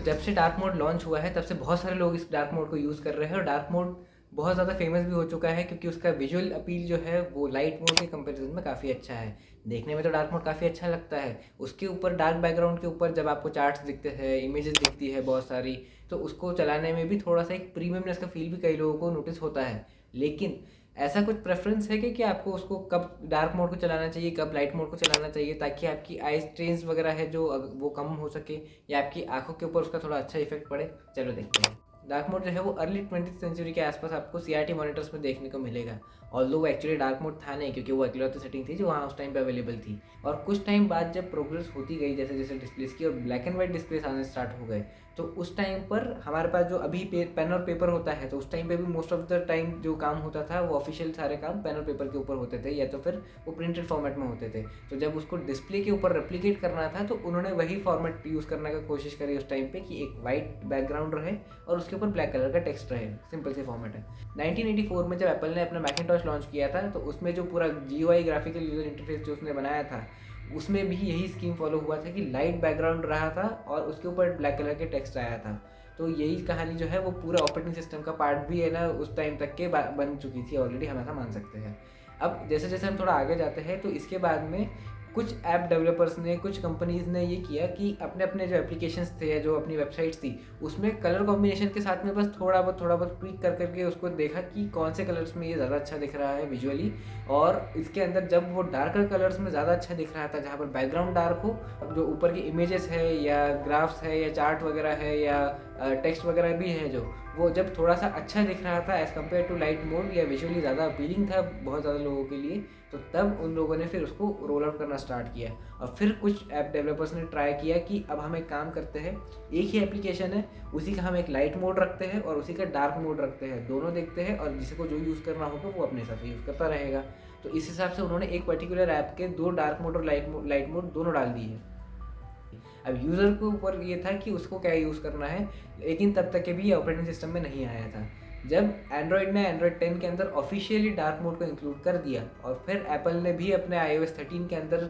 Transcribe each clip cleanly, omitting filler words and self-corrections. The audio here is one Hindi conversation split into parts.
जब से डार्क मोड लॉन्च हुआ है तब से बहुत सारे लोग इस डार्क मोड को यूज़ कर रहे हैं और डार्क मोड बहुत ज़्यादा फेमस भी हो चुका है क्योंकि उसका विजुअल अपील जो है वो लाइट मोड के कंपैरिजन में काफ़ी अच्छा है। देखने में तो डार्क मोड काफ़ी अच्छा लगता है, उसके ऊपर डार्क बैकग्राउंड के ऊपर जब आपको चार्ट्स दिखते हैं, इमेजेस दिखती है बहुत सारी, तो उसको चलाने में भी थोड़ा सा एक प्रीमियमनेस का फील भी कई लोगों को नोटिस होता है। लेकिन ऐसा कुछ प्रेफरेंस है कि आपको उसको कब डार्क मोड को चलाना चाहिए, कब लाइट मोड को चलाना चाहिए, ताकि आपकी आई स्ट्रेन्स वगैरह है जो वो कम हो सके या आपकी आंखों के ऊपर उसका थोड़ा अच्छा इफेक्ट पड़े? चलो देखते हैं। डार्क मोड जो है वो अर्ली 20th सेंचुरी के आसपास आपको CRT मॉनिटर्स में देखने को मिलेगा। ऑल्दो वो एक्चुअली डार्क मोड था नहीं, क्योंकि वो इकलौती सेटिंग थी जो वहाँ उस टाइम पे अवेलेबल थी। और कुछ टाइम बाद जब प्रोग्रेस होती गई जैसे जैसे डिस्प्लेस की और ब्लैक एंड वाइट डिस्प्लेस आने स्टार्ट हो गए, तो उस टाइम पर हमारे पास जो अभी पेन और पेपर होता है, तो उस टाइम पे भी मोस्ट ऑफ द टाइम जो काम होता था वो ऑफिशियल सारे काम पेन और पेपर के ऊपर होते थे या तो फिर वो प्रिंटेड फॉर्मेट में होते थे। तो जब उसको डिस्प्ले के ऊपर रेप्लिकेट करना था तो उन्होंने वही फॉर्मेट यूज़ करने का कोशिश करी उस टाइम पे कि एक वाइट बैकग्राउंड रहे और उसके ऊपर ब्लैक कलर का टेक्स्ट रहे। सिंपल सी फॉर्मेट है। 1984 में जब एप्पल ने अपना मैकिंटॉश लॉन्च किया था तो उसमें जो पूरा GUI ग्राफिकल यूजर इंटरफेस जो उसने बनाया था, उसमें भी यही स्कीम फॉलो हुआ था कि लाइट बैकग्राउंड रहा था और उसके ऊपर ब्लैक कलर के टेक्स्ट आया था। तो यही कहानी जो है वो पूरा ऑपरेटिंग सिस्टम का पार्ट भी है ना, उस टाइम तक के बन चुकी थी ऑलरेडी, हम ऐसा मान सकते हैं। अब जैसे जैसे हम थोड़ा आगे जाते हैं तो इसके बाद में कुछ ऐप डेवलपर्स ने, कुछ कंपनीज़ ने ये किया कि अपने अपने जो एप्लीकेशंस थे या जो अपनी वेबसाइट्स थी उसमें कलर कॉम्बिनेशन के साथ में बस थोड़ा बहुत ट्वीक कर करके उसको देखा कि कौन से कलर्स में ये ज़्यादा अच्छा दिख रहा है विजुअली। और इसके अंदर जब वो डार्कर कलर्स में ज़्यादा अच्छा दिख रहा था, जहाँ पर बैकग्राउंड डार्क हो, अब जो ऊपर की इमेजेस है या ग्राफ्स है या चार्ट वगैरह है या टेक्स्ट वगैरह भी है, जो वो जब थोड़ा सा अच्छा दिख रहा था as compare to light mode या विजुअली ज़्यादा अपीलिंग था बहुत ज़्यादा लोगों के लिए, तो तब उन लोगों ने फिर उसको रोल आउट करना स्टार्ट किया। और फिर कुछ ऐप डेवलपर्स ने ट्राई किया कि अब हम एक काम करते हैं, एक ही एप्लीकेशन है, उसी का हम एक लाइट मोड रखते हैं और उसी का डार्क मोड रखते हैं, दोनों देखते हैं और जिसको जो यूज़ करना होगा वो अपने हिसाब से यूज़ करता रहेगा। तो इस हिसाब से उन्होंने एक पर्टिकुलर ऐप के दो डार्क मोड और लाइट मोड दोनों डाल दिए हैं। अब यूज़र के ऊपर ये था कि उसको क्या यूज़ करना है, लेकिन तब तक के भी ऑपरेटिंग सिस्टम में नहीं आया था। जब एंड्रॉयड ने एंड्रॉयड 10 के अंदर ऑफिशियली डार्क मोड को इंक्लूड कर दिया और फिर एप्पल ने भी अपने iOS 13 के अंदर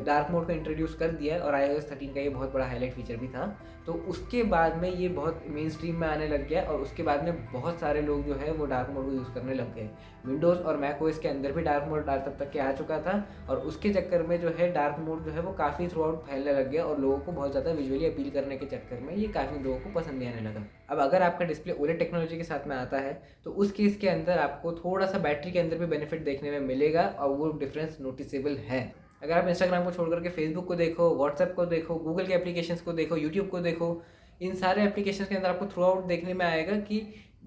डार्क मोड को इंट्रोड्यूस कर दिया और iOS 13 का ये बहुत बड़ा हाईलाइट फीचर भी था, तो उसके बाद में ये बहुत मेन स्ट्रीम में आने लग गया और उसके बाद में बहुत सारे लोग जो है वो डार्क मोड को यूज़ करने लग गए। विंडोज़ और मैक ओएस के अंदर भी डार्क मोड तब तक के आ चुका था और उसके चक्कर में जो है डार्क मोड जो है वो काफ़ी थ्रू आउट फैलने लग गया और लोगों को बहुत ज़्यादा विजुअली अपील करने के चक्कर में ये काफ़ी लोगों को पसंद नहीं आने लगा। अब अगर आपका डिस्प्ले OLED टेक्नोलॉजी के साथ में आता है तो उस केस के अंदर आपको थोड़ा सा बैटरी के अंदर भी बेनिफिट देखने में मिलेगा और वो डिफरेंस नोटिसेबल है। अगर आप इंस्टाग्राम को छोड़ करके फेसबुक को देखो, व्हाट्सएप को देखो, गूगल के एप्लीकेशंस को देखो, यूट्यूब को देखो, इन सारे एप्लीकेशंस के अंदर आपको थ्रू आउट देखने में आएगा कि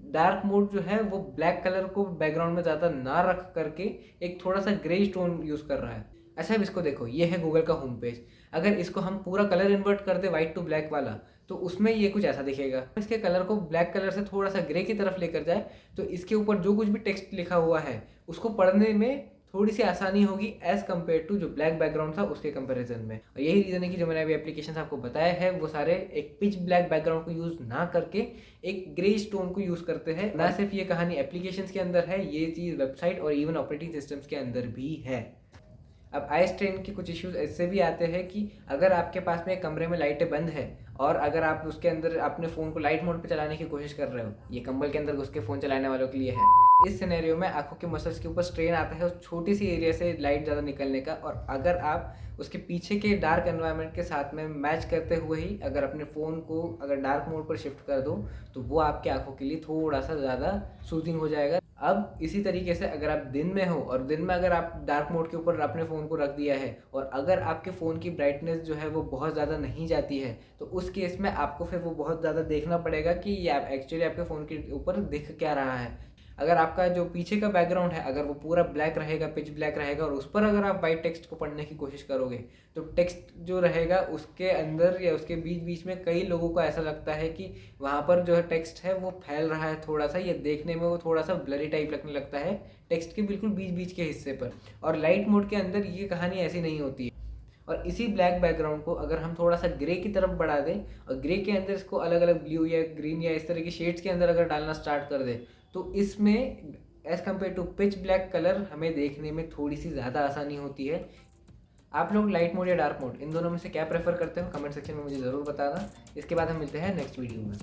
डार्क मोड जो है वो ब्लैक कलर को बैकग्राउंड में ज़्यादा ना रख करके एक थोड़ा सा ग्रे टोन यूज़ कर रहा है। अच्छा, अब इसको देखो, ये है गूगल का होम पेज। अगर इसको हम पूरा कलर इन्वर्ट कर दे वाइट टू ब्लैक वाला, तो उसमें ये कुछ ऐसा दिखेगा। इसके कलर को ब्लैक कलर से थोड़ा सा ग्रे की तरफ लेकर जाए तो इसके ऊपर जो कुछ भी टेक्स्ट लिखा हुआ है उसको पढ़ने में थोड़ी सी आसानी होगी एज़ कम्पेयर टू जो ब्लैक बैकग्राउंड था उसके कंपैरिजन में। और यही रीज़न है कि जो मैंने अभी एप्लीकेशन आपको बताया है वो सारे एक पिच ब्लैक बैकग्राउंड को यूज़ ना करके एक ग्रे टोन को यूज़ करते हैं। ना सिर्फ ये कहानी एप्लीकेशंस के अंदर है, ये चीज़ वेबसाइट और इवन ऑपरेटिंग सिस्टम्स के अंदर भी है। अब आई स्ट्रेन के कुछ इश्यूज ऐसे भी आते हैं कि अगर आपके पास में एक कमरे में लाइटें बंद है और अगर आप उसके अंदर अपने फ़ोन को लाइट मोड पे चलाने की कोशिश कर रहे हो, ये कंबल के अंदर घुस के फ़ोन चलाने वालों के लिए है। इस सिनेरियो में आंखों के मसल्स के ऊपर स्ट्रेन आता है उस छोटी सी एरिया से लाइट ज़्यादा निकलने का, और अगर आप उसके पीछे के डार्क एनवायरनमेंट के साथ में मैच करते हुए ही अगर अपने फ़ोन को अगर डार्क मोड पर शिफ्ट कर दो तो वो आपकी आंखों के लिए थोड़ा सा ज़्यादा सूदिंग हो जाएगा। अब इसी तरीके से अगर आप दिन में हो और दिन में अगर आप डार्क मोड के ऊपर अपने फ़ोन को रख दिया है और अगर आपके फ़ोन की ब्राइटनेस जो है वो बहुत ज़्यादा नहीं जाती है, तो उस केस में आपको फिर वो बहुत ज़्यादा देखना पड़ेगा कि ये एक्चुअली आपके फ़ोन के ऊपर दिख क्या रहा है। अगर आपका जो पीछे का बैकग्राउंड है अगर वो पूरा ब्लैक रहेगा, पिच ब्लैक रहेगा, और उस पर अगर आप वाइट टेक्स्ट को पढ़ने की कोशिश करोगे तो टेक्स्ट जो रहेगा उसके अंदर या उसके बीच बीच में कई लोगों को ऐसा लगता है कि वहाँ पर जो है टेक्स्ट है वो फैल रहा है थोड़ा सा, या देखने में वो थोड़ा सा ब्लरी टाइप लगने लगता है टेक्स्ट के बिल्कुल बीच बीच के हिस्से पर। और लाइट मोड के अंदर ये कहानी ऐसी नहीं होती है। और इसी ब्लैक बैकग्राउंड को अगर हम थोड़ा सा ग्रे की तरफ बढ़ा दें और ग्रे के अंदर इसको अलग अलग ब्लू या ग्रीन या इस तरह की शेड्स के अंदर अगर डालना स्टार्ट कर दें तो इसमें as compare to pitch black colour हमें देखने में थोड़ी सी ज़्यादा आसानी होती है। आप लोग लाइट मोड या डार्क मोड इन दोनों में से क्या प्रेफर करते हो कमेंट सेक्शन में मुझे ज़रूर बताना। इसके बाद हम मिलते हैं नेक्स्ट वीडियो में।